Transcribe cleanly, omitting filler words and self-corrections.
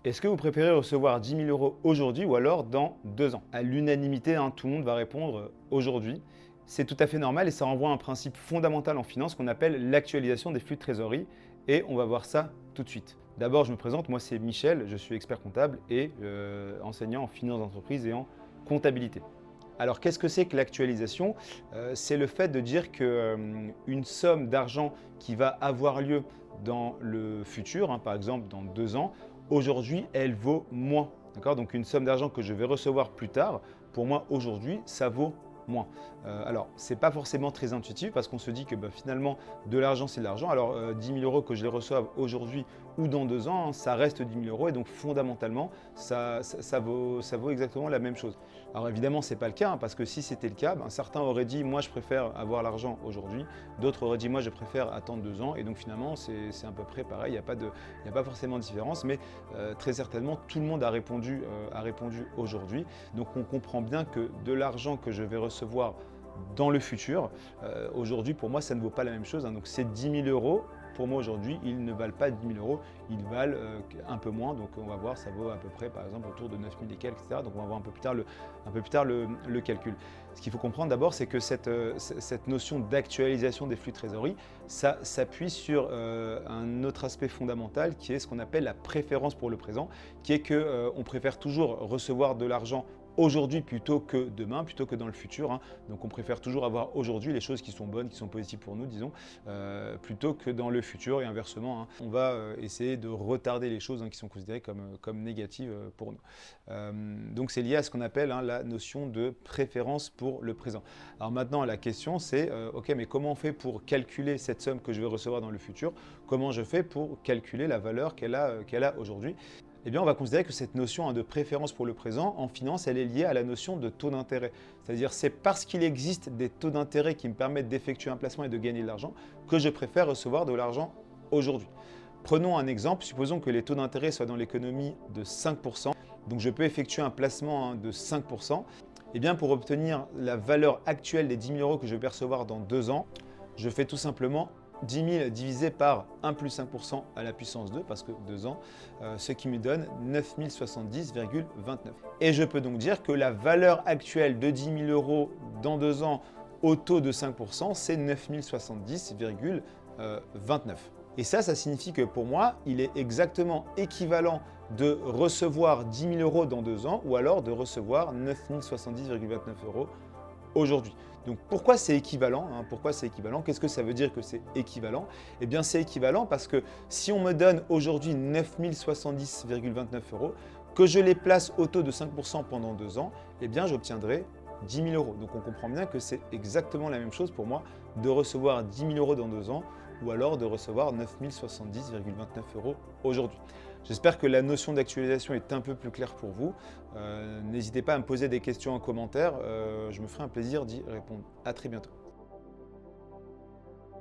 Est-ce que vous préférez recevoir 10 000 euros aujourd'hui ou alors dans 2 ans? À l'unanimité, tout le monde va répondre aujourd'hui. C'est tout à fait normal et ça renvoie à un principe fondamental en finance qu'on appelle l'actualisation des flux de trésorerie. Et on va voir ça tout de suite. D'abord, je me présente, moi c'est Michel, je suis expert comptable et enseignant en finance d'entreprise et en comptabilité. Alors qu'est-ce que c'est que l'actualisation? C'est le fait de dire qu'une somme d'argent qui va avoir lieu dans le futur, par exemple dans 2 ans, aujourd'hui elle vaut moins. D'accord? Donc une somme d'argent que je vais recevoir plus tard, pour moi aujourd'hui ça vaut moins. Alors ce n'est pas forcément très intuitif parce qu'on se dit que finalement de l'argent c'est de l'argent. Alors 10 000 euros que je les reçoive aujourd'hui ou dans 2 ans, ça reste 10 000 euros et donc fondamentalement ça vaut exactement la même chose. Alors évidemment, ce n'est pas le cas, parce que si c'était le cas, certains auraient dit « moi je préfère avoir l'argent aujourd'hui », d'autres auraient dit « moi je préfère attendre 2 ans », et donc finalement c'est à peu près pareil, il n'y a pas forcément de différence, mais très certainement tout le monde a répondu aujourd'hui. Donc on comprend bien que de l'argent que je vais recevoir dans le futur, aujourd'hui pour moi ça ne vaut pas la même chose, donc ces 10 000 euros, pour moi aujourd'hui, ils ne valent pas 10 000 euros, ils valent un peu moins. Donc on va voir, ça vaut à peu près par exemple autour de 9 000 et quelques, etc. Donc on va voir un peu plus tard le calcul. Ce qu'il faut comprendre d'abord, c'est que cette notion d'actualisation des flux de trésorerie, ça s'appuie sur un autre aspect fondamental qui est ce qu'on appelle la préférence pour le présent, qui est qu'on préfère toujours recevoir de l'argent aujourd'hui plutôt que demain, plutôt que dans le futur. Donc on préfère toujours avoir aujourd'hui les choses qui sont bonnes, qui sont positives pour nous, disons, plutôt que dans le futur et inversement. On va essayer de retarder les choses qui sont considérées comme négatives pour nous. Donc c'est lié à ce qu'on appelle la notion de préférence pour le présent. Alors maintenant la question c'est, ok, mais comment on fait pour calculer cette somme que je vais recevoir dans le futur? Comment je fais pour calculer la valeur qu'elle a aujourd'hui? Eh bien, on va considérer que cette notion de préférence pour le présent en finance, elle est liée à la notion de taux d'intérêt. C'est-à-dire, c'est parce qu'il existe des taux d'intérêt qui me permettent d'effectuer un placement et de gagner de l'argent que je préfère recevoir de l'argent aujourd'hui. Prenons un exemple, supposons que les taux d'intérêt soient dans l'économie de 5%, donc je peux effectuer un placement de 5%. Eh bien, pour obtenir la valeur actuelle des 10 000 euros que je vais percevoir dans 2 ans, je fais tout simplement 10 000 divisé par 1 plus 5% à la puissance 2, parce que 2 ans, ce qui me donne 9 070,29. Et je peux donc dire que la valeur actuelle de 10 000 euros dans 2 ans au taux de 5%, c'est 9 070,29. Et ça signifie que pour moi, il est exactement équivalent de recevoir 10 000 euros dans 2 ans ou alors de recevoir 9 070,29 euros aujourd'hui. Donc pourquoi c'est équivalent? Pourquoi c'est équivalent? Qu'est-ce que ça veut dire que c'est équivalent? Eh bien c'est équivalent parce que si on me donne aujourd'hui 9 070,29 euros, que je les place au taux de 5% pendant 2 ans, eh bien j'obtiendrai 10 000 euros. Donc on comprend bien que c'est exactement la même chose pour moi de recevoir 10 000 euros dans 2 ans ou alors de recevoir 9 070,29 euros aujourd'hui. J'espère que la notion d'actualisation est un peu plus claire pour vous. N'hésitez pas à me poser des questions en commentaire, je me ferai un plaisir d'y répondre. À très bientôt.